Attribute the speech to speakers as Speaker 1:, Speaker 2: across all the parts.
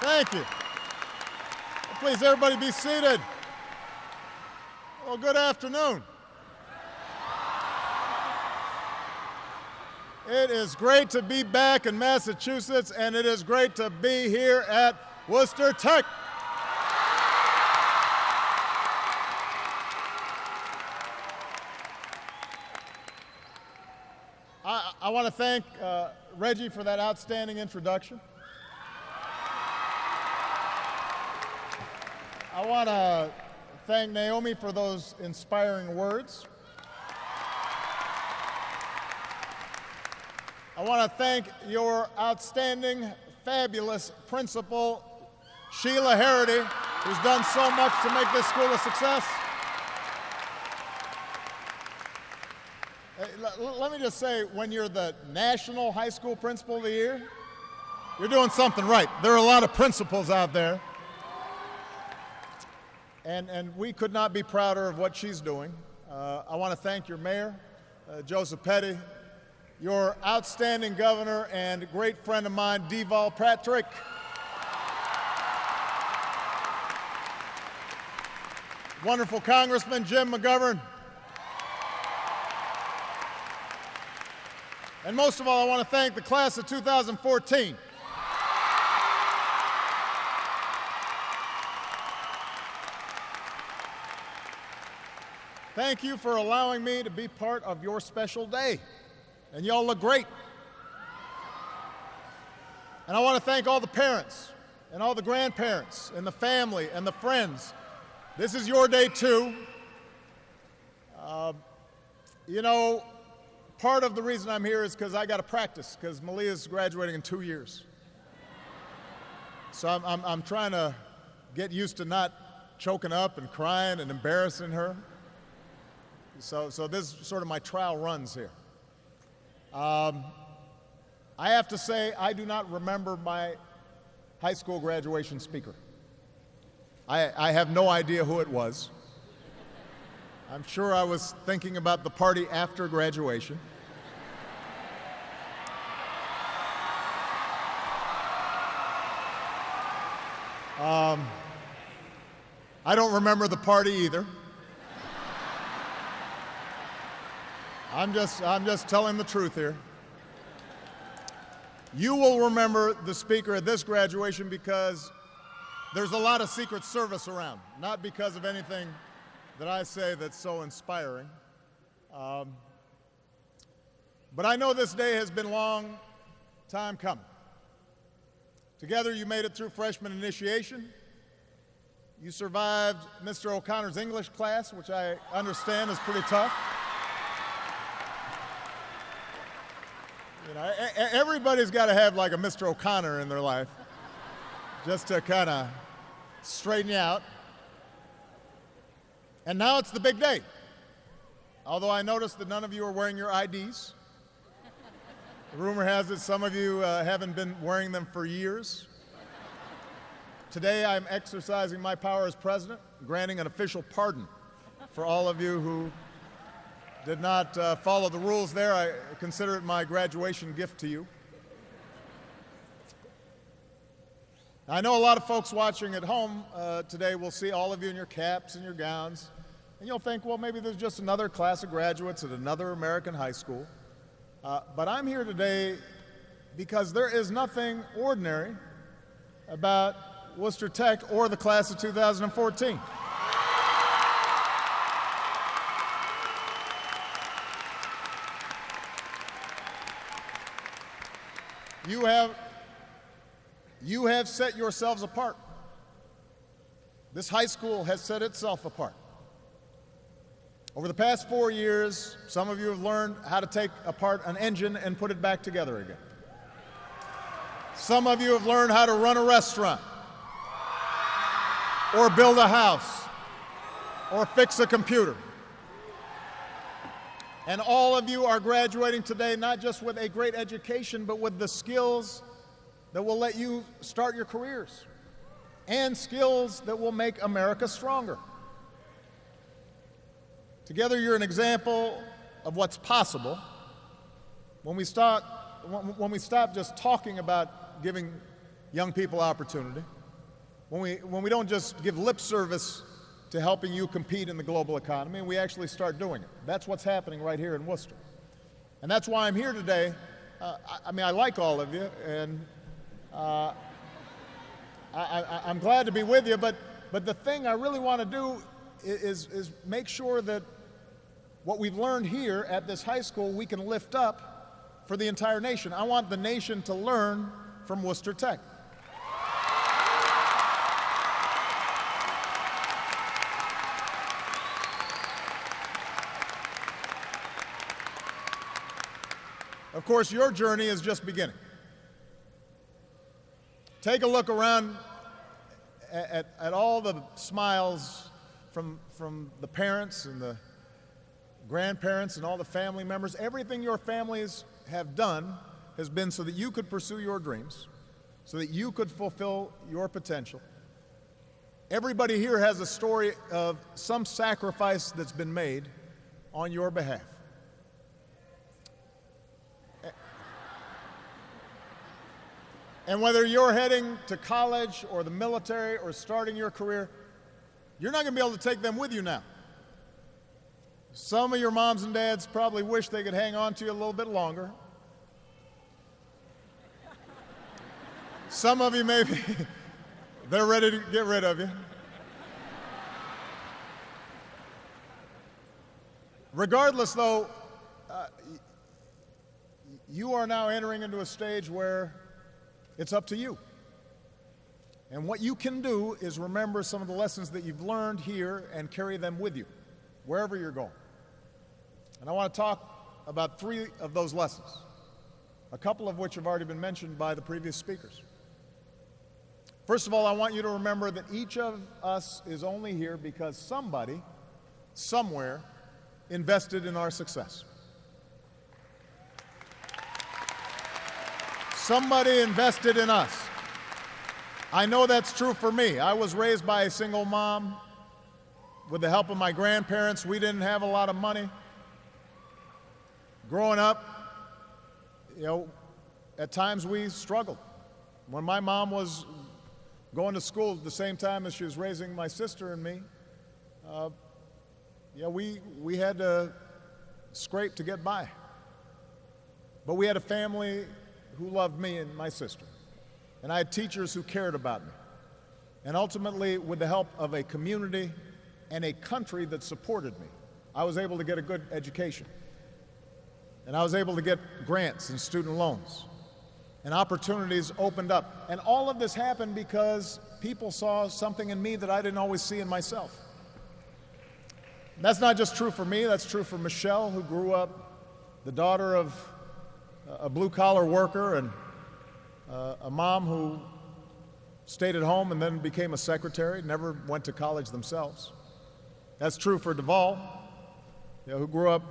Speaker 1: Thank you. Please, everybody be seated. Well, good afternoon. It is great to be back in Massachusetts, and it is great to be here at Worcester Tech. I want to thank Reggie for that outstanding introduction. I want to thank Naomi for those inspiring words. I want to thank your outstanding, fabulous principal, Sheila Harity, who's done so much to make this school a success. Let me just say, when you're the National High School Principal of the Year, you're doing something right. There are a lot of principals out there, and we could not be prouder of what she's doing. I want to thank your mayor, Joseph Petty, your outstanding governor and great friend of mine, Deval Patrick. Wonderful Congressman Jim McGovern. And most of all, I want to thank the class of 2014. Thank you for allowing me to be part of your special day. And y'all look great. And I want to thank all the parents and all the grandparents and the family and the friends. This is your day too. You know, part of the reason I'm here is because I got to practice, because Malia's graduating in 2 years. So I'm trying to get used to not choking up and crying and embarrassing her. So this is sort of my trial runs here. I have to say, I do not remember my high school graduation speaker. I have no idea who it was. I'm sure I was thinking about the party after graduation. I don't remember the party either. I'm just telling the truth here. You will remember the speaker at this graduation because there's a lot of Secret Service around, not because of anything that I say that's so inspiring. But I know this day has been a long time coming. Together you made it through freshman initiation. You survived Mr. O'Connor's English class, which I understand is pretty tough. You know, everybody's got to have like a Mr. O'Connor in their life just to kind of straighten you out. And now it's the big day. Although I noticed that none of you are wearing your IDs. The rumor has it some of you haven't been wearing them for years. Today I'm exercising my power as president, granting an official pardon for all of you who did not follow the rules there. I consider it my graduation gift to you. I know a lot of folks watching at home today will see all of you in your caps and your gowns, and you'll think, well, maybe there's just another class of graduates at another American high school. But I'm here today because there is nothing ordinary about Worcester Tech or the class of 2014. You have set yourselves apart. This high school has set itself apart. Over the past 4 years, some of you have learned how to take apart an engine and put it back together again. Some of you have learned how to run a restaurant, or build a house, or fix a computer. And all of you are graduating today not just with a great education, but with the skills that will let you start your careers, and skills that will make America stronger. Together, you're an example of what's possible when we stop just talking about giving young people opportunity, when we don't just give lip service to helping you compete in the global economy, and we actually start doing it. That's what's happening right here in Worcester. And that's why I'm here today. I like all of you, and I'm glad to be with you, but the thing I really want to do is make sure that what we've learned here at this high school we can lift up for the entire nation. I want the nation to learn from Worcester Tech. Of course, your journey is just beginning. Take a look around at all the smiles from the parents and the grandparents and all the family members. Everything your families have done has been so that you could pursue your dreams, so that you could fulfill your potential. Everybody here has a story of some sacrifice that's been made on your behalf. And whether you're heading to college or the military or starting your career, you're not going to be able to take them with you now. Some of your moms and dads probably wish they could hang on to you a little bit longer. Some of you maybe, they're ready to get rid of you. Regardless, though, you are now entering into a stage where it's up to you. And what you can do is remember some of the lessons that you've learned here and carry them with you, wherever you're going. And I want to talk about 3 of those lessons, a couple of which have already been mentioned by the previous speakers. First of all, I want you to remember that each of us is only here because somebody, somewhere, invested in our success. Somebody invested in us. I know that's true for me. I was raised by a single mom. With the help of my grandparents, we didn't have a lot of money. Growing up, at times we struggled. When my mom was going to school at the same time as she was raising my sister and me, we had to scrape to get by. But we had a family who loved me and my sister. And I had teachers who cared about me. And ultimately, with the help of a community and a country that supported me, I was able to get a good education. And I was able to get grants and student loans. And opportunities opened up. And all of this happened because people saw something in me that I didn't always see in myself. That's not just true for me, that's true for Michelle, who grew up the daughter of a blue-collar worker and a mom who stayed at home and then became a secretary, never went to college themselves. That's true for Duvall, who grew up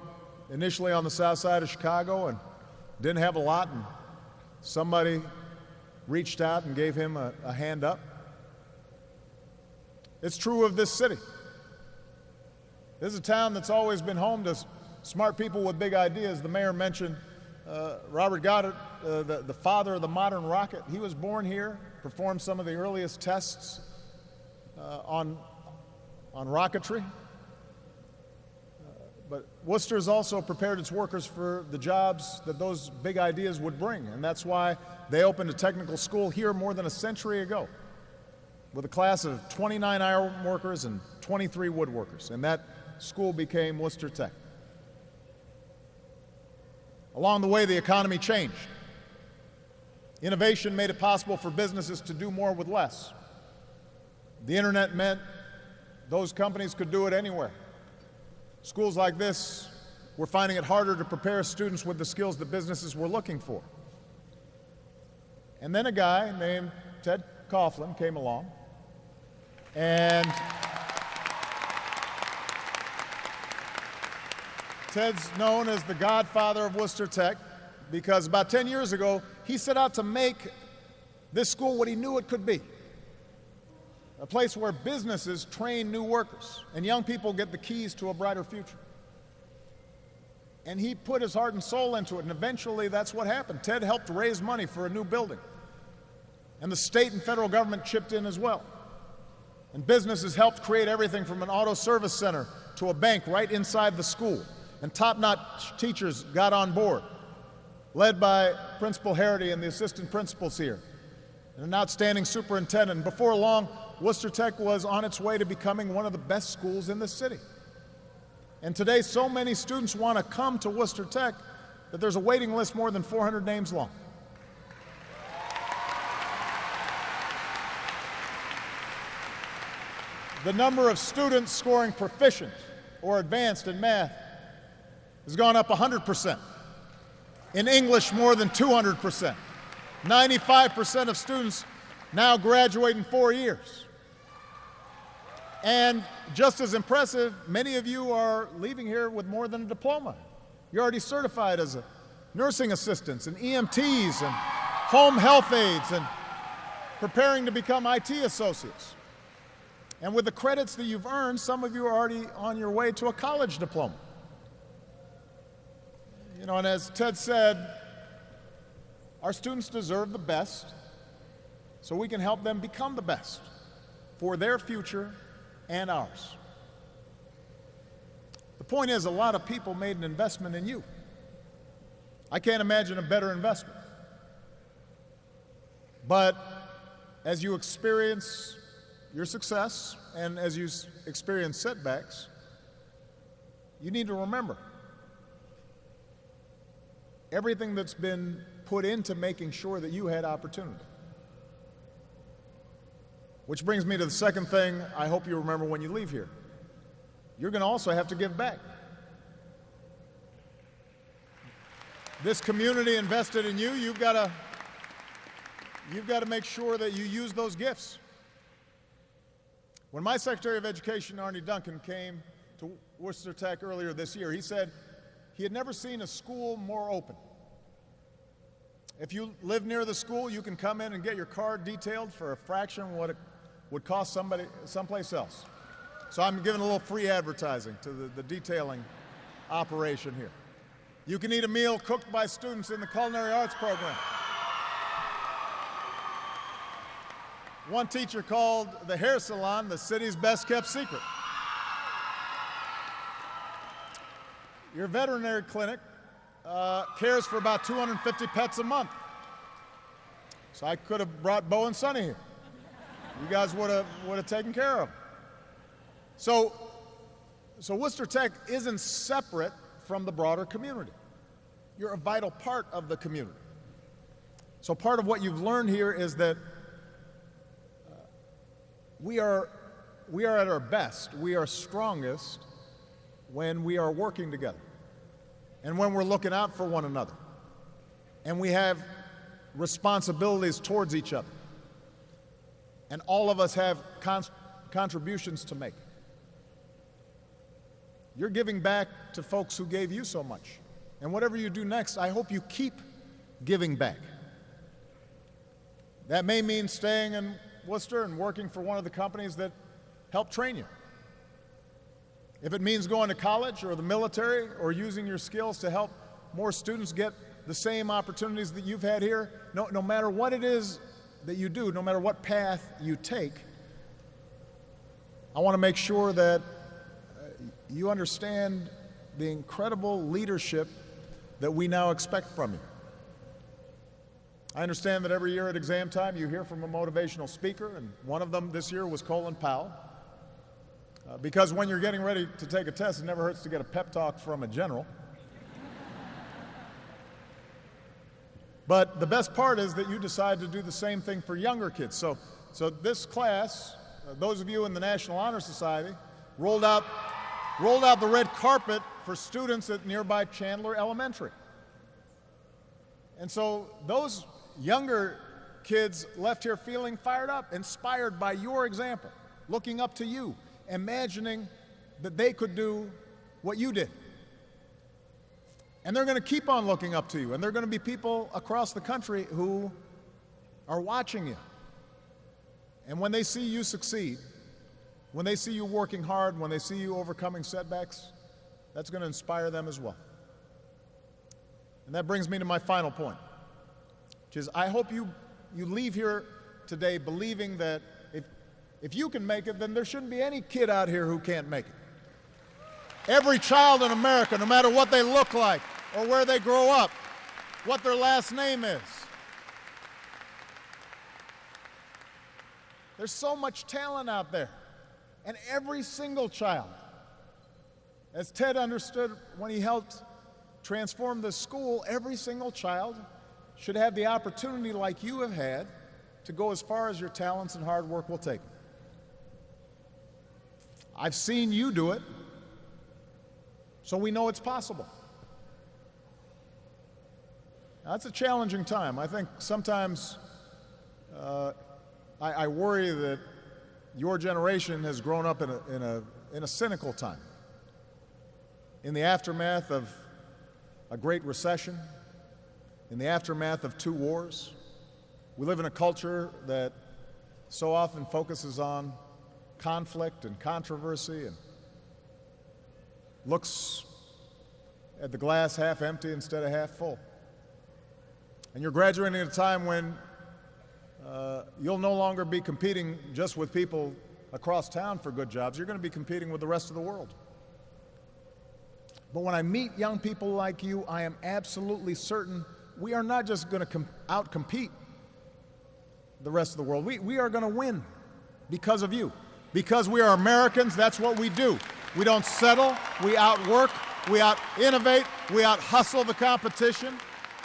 Speaker 1: initially on the south side of Chicago and didn't have a lot, and somebody reached out and gave him a hand up. It's true of this city. This is a town that's always been home to smart people with big ideas. The mayor mentioned Robert Goddard, the father of the modern rocket. He was born here, performed some of the earliest tests on rocketry. But Worcester's also prepared its workers for the jobs that those big ideas would bring, and that's why they opened a technical school here more than a century ago, with a class of 29 iron workers and 23 woodworkers, and that school became Worcester Tech. Along the way, the economy changed. Innovation made it possible for businesses to do more with less. The internet meant those companies could do it anywhere. Schools like this were finding it harder to prepare students with the skills that businesses were looking for. And then a guy named Ted Coughlin came along, and Ted's known as the godfather of Worcester Tech because about 10 years ago, he set out to make this school what he knew it could be. A place where businesses train new workers and young people get the keys to a brighter future. And he put his heart and soul into it, and eventually that's what happened. Ted helped raise money for a new building. And the state and federal government chipped in as well. And businesses helped create everything from an auto service center to a bank right inside the school. And top-notch teachers got on board, led by Principal Harity and the assistant principals here, and an outstanding superintendent. And before long, Worcester Tech was on its way to becoming one of the best schools in the city. And today, so many students want to come to Worcester Tech that there's a waiting list more than 400 names long. The number of students scoring proficient or advanced in math has gone up 100%. In English, more than 200%. 95% of students now graduate in 4 years. And just as impressive, many of you are leaving here with more than a diploma. You're already certified as nursing assistants and EMTs and home health aides and preparing to become IT associates. And with the credits that you've earned, some of you are already on your way to a college diploma. You know, and as Ted said, our students deserve the best, so we can help them become the best for their future and ours. The point is, a lot of people made an investment in you. I can't imagine a better investment. But as you experience your success and as you experience setbacks, you need to remember everything that's been put into making sure that you had opportunity. Which brings me to the second thing I hope you remember when you leave here. You're going to also have to give back. This community invested in you. You've got to make sure that you use those gifts. When my Secretary of Education, Arne Duncan, came to Worcester Tech earlier this year, he said he had never seen a school more open. If you live near the school, you can come in and get your car detailed for a fraction of what it would cost somebody someplace else. So I'm giving a little free advertising to the detailing operation here. You can eat a meal cooked by students in the culinary arts program. One teacher called the hair salon the city's best kept secret. Your veterinary clinic cares for about 250 pets a month. So I could have brought Bo and Sonny here. You guys would have taken care of them. So Worcester Tech isn't separate from the broader community. You're a vital part of the community. So part of what you've learned here is that we are at our best, we are strongest when we are working together and when we're looking out for one another and we have responsibilities towards each other. And all of us have contributions to make. You're giving back to folks who gave you so much. And whatever you do next, I hope you keep giving back. That may mean staying in Worcester and working for one of the companies that helped train you. If it means going to college or the military or using your skills to help more students get the same opportunities that you've had here, no matter what it is that you do, no matter what path you take, I want to make sure that you understand the incredible leadership that we now expect from you. I understand that every year at exam time you hear from a motivational speaker, and one of them this year was Colin Powell. Because when you're getting ready to take a test, it never hurts to get a pep talk from a general. But the best part is that you decide to do the same thing for younger kids. So this class, those of you in the National Honor Society, rolled out the red carpet for students at nearby Chandler Elementary. And so those younger kids left here feeling fired up, inspired by your example, looking up to you, imagining that they could do what you did. And they're going to keep on looking up to you, and there are going to be people across the country who are watching you. And when they see you succeed, when they see you working hard, when they see you overcoming setbacks, that's going to inspire them as well. And that brings me to my final point, which is I hope you leave here today believing that if you can make it, then there shouldn't be any kid out here who can't make it. Every child in America, no matter what they look like or where they grow up, what their last name is. There's so much talent out there. And every single child, as Ted understood when he helped transform this school, every single child should have the opportunity, like you have had, to go as far as your talents and hard work will take them. I've seen you do it, so we know it's possible. Now, that's a challenging time. I think sometimes I worry that your generation has grown up in a cynical time. In the aftermath of a great recession, in the aftermath of 2 wars, we live in a culture that so often focuses on conflict and controversy and looks at the glass half empty instead of half full. And you're graduating at a time when you'll no longer be competing just with people across town for good jobs. You're going to be competing with the rest of the world. But when I meet young people like you, I am absolutely certain we are not just going to out-compete the rest of the world. We are going to win because of you. Because we are Americans, that's what we do. We don't settle, we outwork, we out-innovate, we out-hustle the competition,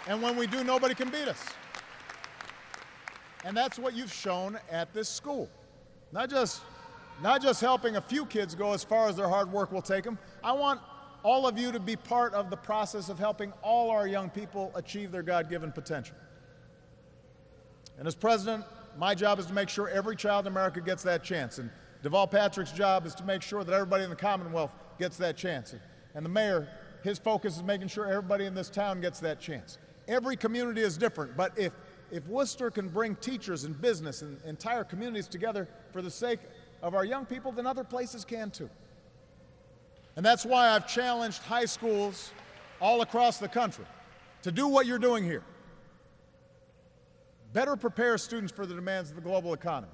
Speaker 1: and when we do, nobody can beat us. And that's what you've shown at this school. Not just helping a few kids go as far as their hard work will take them. I want all of you to be part of the process of helping all our young people achieve their God-given potential. And as president, my job is to make sure every child in America gets that chance. And Deval Patrick's job is to make sure that everybody in the Commonwealth gets that chance. And the mayor, his focus is making sure everybody in this town gets that chance. Every community is different, but if Worcester can bring teachers and business and entire communities together for the sake of our young people, then other places can too. And that's why I've challenged high schools all across the country to do what you're doing here. Better prepare students for the demands of the global economy.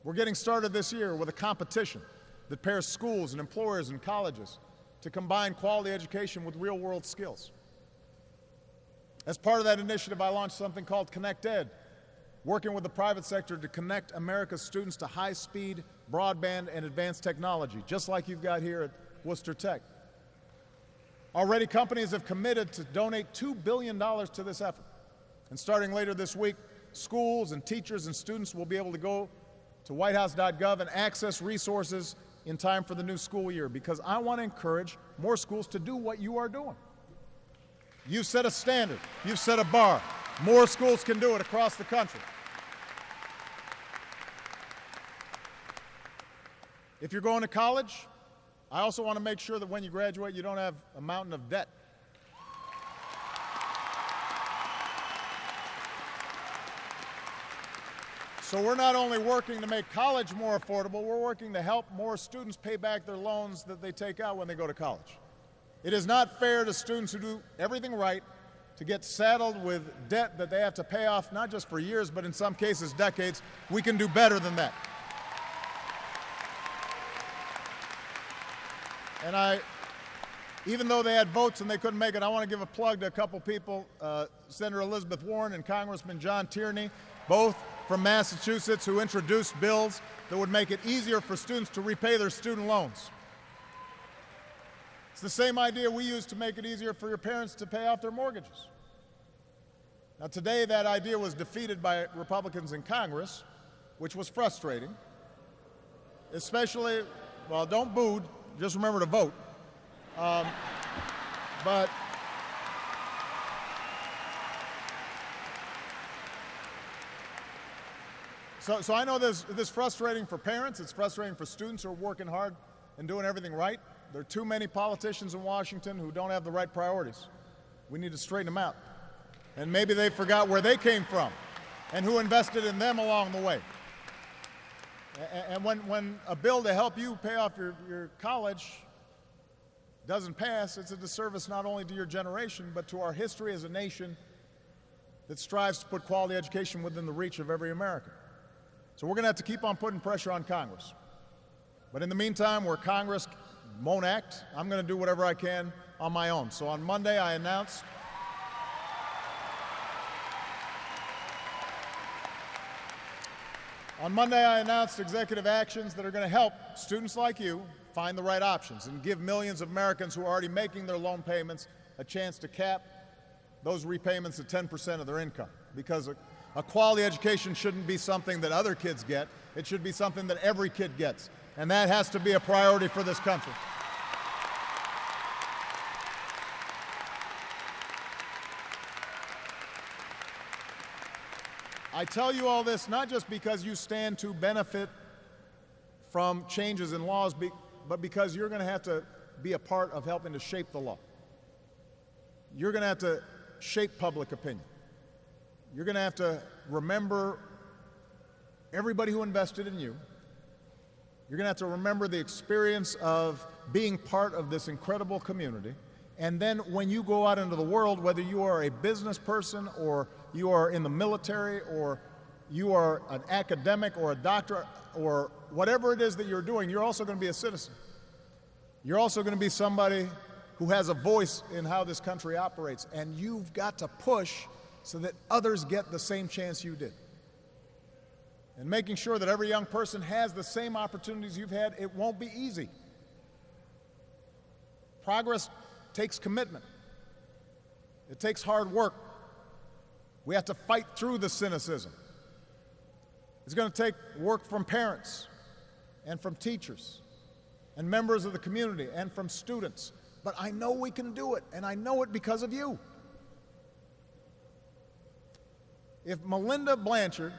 Speaker 1: We're getting started this year with a competition that pairs schools and employers and colleges to combine quality education with real-world skills. As part of that initiative, I launched something called Connect Ed, working with the private sector to connect America's students to high-speed broadband and advanced technology, just like you've got here at Worcester Tech. Already, companies have committed to donate $2 billion to this effort. And starting later this week, schools and teachers and students will be able to go to whitehouse.gov and access resources in time for the new school year, because I want to encourage more schools to do what you are doing. You've set a standard. You've set a bar. More schools can do it across the country. If you're going to college, I also want to make sure that when you graduate, you don't have a mountain of debt. So we're not only working to make college more affordable, we're working to help more students pay back their loans that they take out when they go to college. It is not fair to students who do everything right to get saddled with debt that they have to pay off, not just for years, but in some cases decades. We can do better than that. And even though they had votes and they couldn't make it, I want to give a plug to a couple people, Senator Elizabeth Warren and Congressman John Tierney, both from Massachusetts, who introduced bills that would make it easier for students to repay their student loans. It's the same idea we use to make it easier for your parents to pay off their mortgages. Now, today, that idea was defeated by Republicans in Congress, which was frustrating, especially, well, don't boo, just remember to vote. So I know this is frustrating for parents, it's frustrating for students who are working hard and doing everything right. There are too many politicians in Washington who don't have the right priorities. We need to straighten them out. And maybe they forgot where they came from and who invested in them along the way. And when a bill to help you pay off your college doesn't pass, it's a disservice not only to your generation, but to our history as a nation that strives to put quality education within the reach of every American. So we're going to have to keep on putting pressure on Congress. But in the meantime, where Congress won't act, I'm going to do whatever I can on my own. So on Monday, I announced executive actions that are going to help students like you find the right options and give millions of Americans who are already making their loan payments a chance to cap those repayments at 10% of their income. Because a quality education shouldn't be something that other kids get. It should be something that every kid gets. And that has to be a priority for this country. I tell you all this not just because you stand to benefit from changes in laws, but because you're going to have to be a part of helping to shape the law. You're going to have to shape public opinion. You're going to have to remember everybody who invested in you. You're going to have to remember the experience of being part of this incredible community. And then when you go out into the world, whether you are a business person or you are in the military or you are an academic or a doctor or whatever it is that you're doing, you're also going to be a citizen. You're also going to be somebody who has a voice in how this country operates. And you've got to push so that others get the same chance you did. And making sure that every young person has the same opportunities you've had, it won't be easy. Progress takes commitment. It takes hard work. We have to fight through the cynicism. It's going to take work from parents and from teachers and members of the community and from students. But I know we can do it, and I know it because of you. If Melinda Blanchard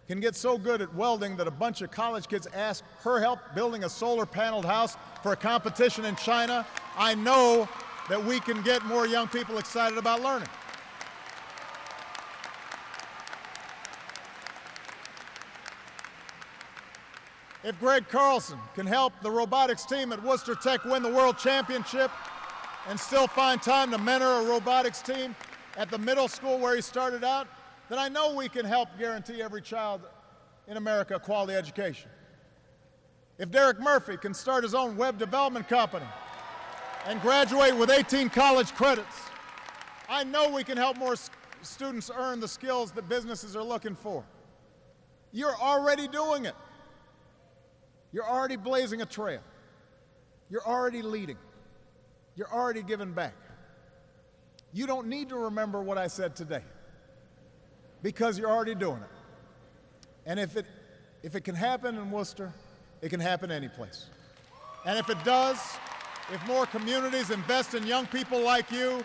Speaker 1: can get so good at welding that a bunch of college kids ask her help building a solar-paneled house for a competition in China, I know that we can get more young people excited about learning. If Greg Carlson can help the robotics team at Worcester Tech win the World Championship and still find time to mentor a robotics team at the middle school where he started out, then I know we can help guarantee every child in America a quality education. If Derek Murphy can start his own web development company and graduate with 18 college credits, I know we can help more students earn the skills that businesses are looking for. You're already doing it. You're already blazing a trail. You're already leading. You're already giving back. You don't need to remember what I said today because you're already doing it. And if it can happen in Worcester, it can happen any place. And if it does, if more communities invest in young people like you,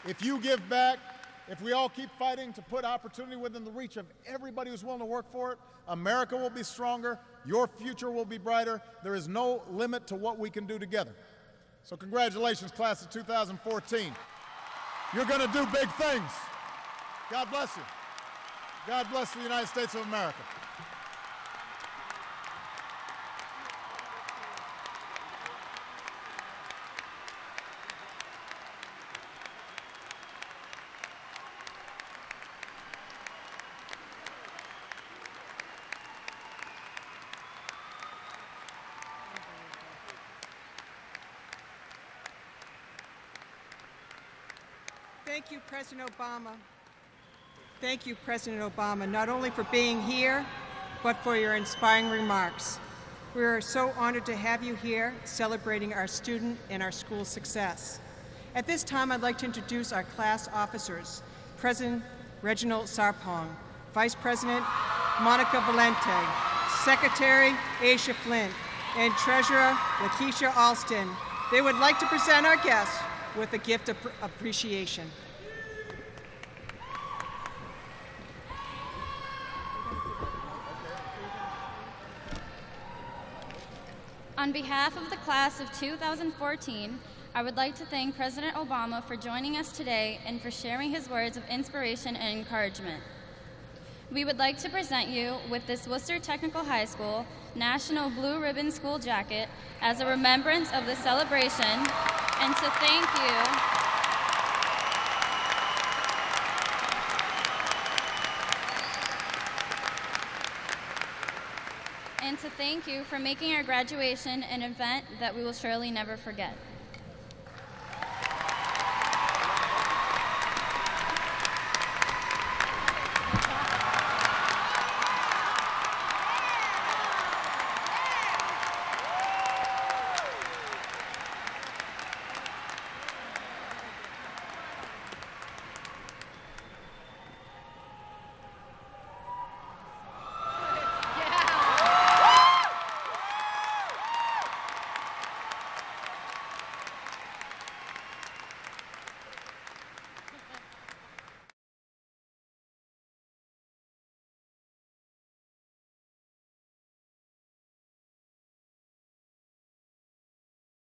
Speaker 1: if you give back, if we all keep fighting to put opportunity within the reach of everybody who's willing to work for it, America will be stronger, your future will be brighter. There is no limit to what we can do together. So congratulations, class of 2014. You're going to do big things. God bless you. God bless the United States of America.
Speaker 2: Thank you, President Obama. Thank you, President Obama, not only for being here, but for your inspiring remarks. We are so honored to have you here celebrating our student and our school success. At this time, I'd like to introduce our class officers, President Reginald Sarpong, Vice President Monica Valente, Secretary Aisha Flint, and Treasurer Lakeisha Alston. They would like to present our guests with a gift of appreciation.
Speaker 3: On behalf of the class of 2014, I would like to thank President Obama for joining us today and for sharing his words of inspiration and encouragement. We would like to present you with this Worcester Technical High School National Blue Ribbon School Jacket as a remembrance of the celebration and to thank you and to thank you for making our graduation an event that we will surely never forget.